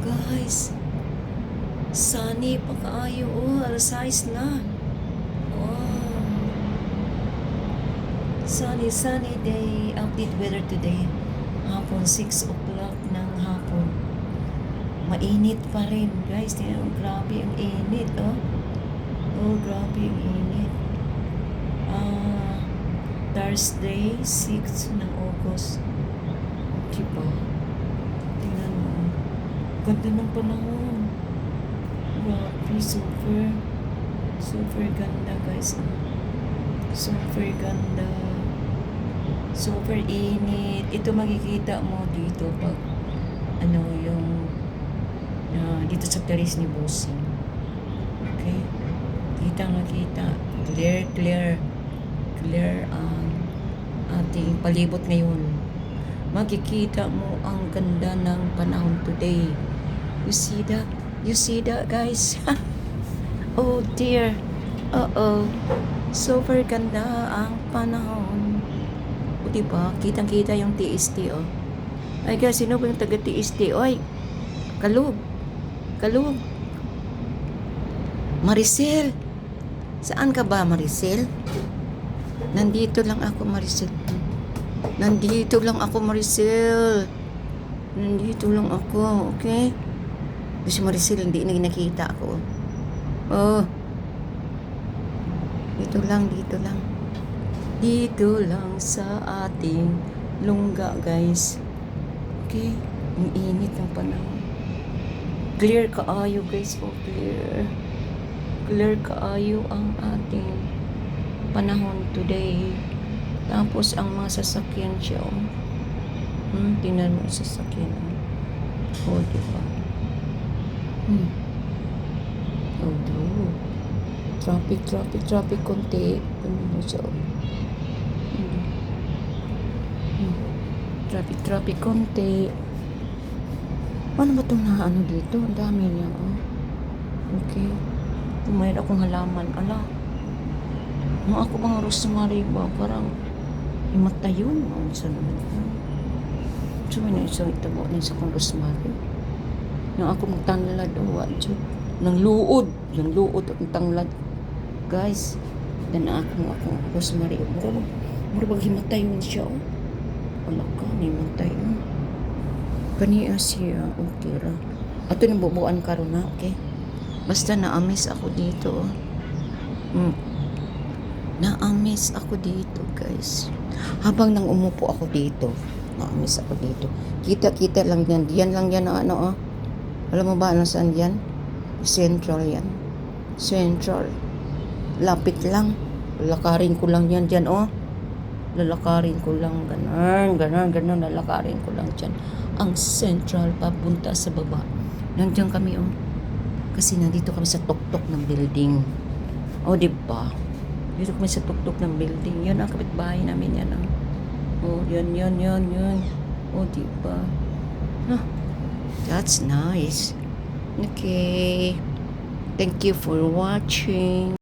Guys, sunny pa kaayo. Oh, alas 6 na. Oh. Sunny day. Update weather today. Hapon, 6 o'clock ng hapon. Mainit pa rin. Guys, tingnan mo, grabe ang init. Oh, oh grabe ang init. Thursday, 6 ng August. Diba? Tingnan mo. Ganda ng panahon. Grabe, super ganda guys. Super ganda. Super init. Ito makikita mo dito pag yung dito sa terrace ni Bossing. Okay? Kita. Clear ang ating palibot ngayon. Makikita mo ang ganda ng panahon today. You see that guys? Oh dear. Super ganda ang panahon. O diba? Kitang-kita yung TST oh. Ay guys, sino ba yung taga TST? Oy, Kalug. Maricel. Saan ka ba, Maricel? Nandito lang ako, Maricel. Okay? Si Maricel, hindi na nakita ako. Oh. Dito lang. Dito lang sa ating lungga, guys. Okay? Ang init ng panahon. Clear kaayo, guys. Oh, clear kaayo ang ating panahon today. Tapos ang mga sasakyan siya. Tingnan mo yung sasakyan. Oh, diba? Oh, traffic konti. Tingnan mo siya. Traffic konti. Ano ba itong dito? Ang dami niya, oh. Okay. Mayroon akong halaman. Ala. Ako mga rosemary ba? Parang imatay yun. Saan naman yun? So, may isang itabo na isa kong rosemary. Yung ako magtanglad. Nang luod ang tanglad. Guys. Dan ako rosemary. Mura himatay yun siya. Wala ka. Himatay yun. Kaniya siya. Okay ra. Ato nang bubuan karon na. Okay. Basta na-amaze ako dito. Na-amaze ako dito, guys. Habang nang umupo ako dito, na-amaze ako dito. Kita lang yan. Diyan lang yan oh. Alam mo ba saan yan? Central yan. Central. Lapit lang. Lalakarin ko lang yan dyan, oh. Lalakarin ko lang. Ganon. Lalakarin ko lang dyan. Ang Central papunta sa baba. Nandiyan kami, oh. Kasi nandito kami sa tuktok ng building. O, diba? Dito kami sa tuktok ng building. Yan ang kapitbahay namin yan. Oh, yan. O, diba? That's nice. Okay. Thank you for watching.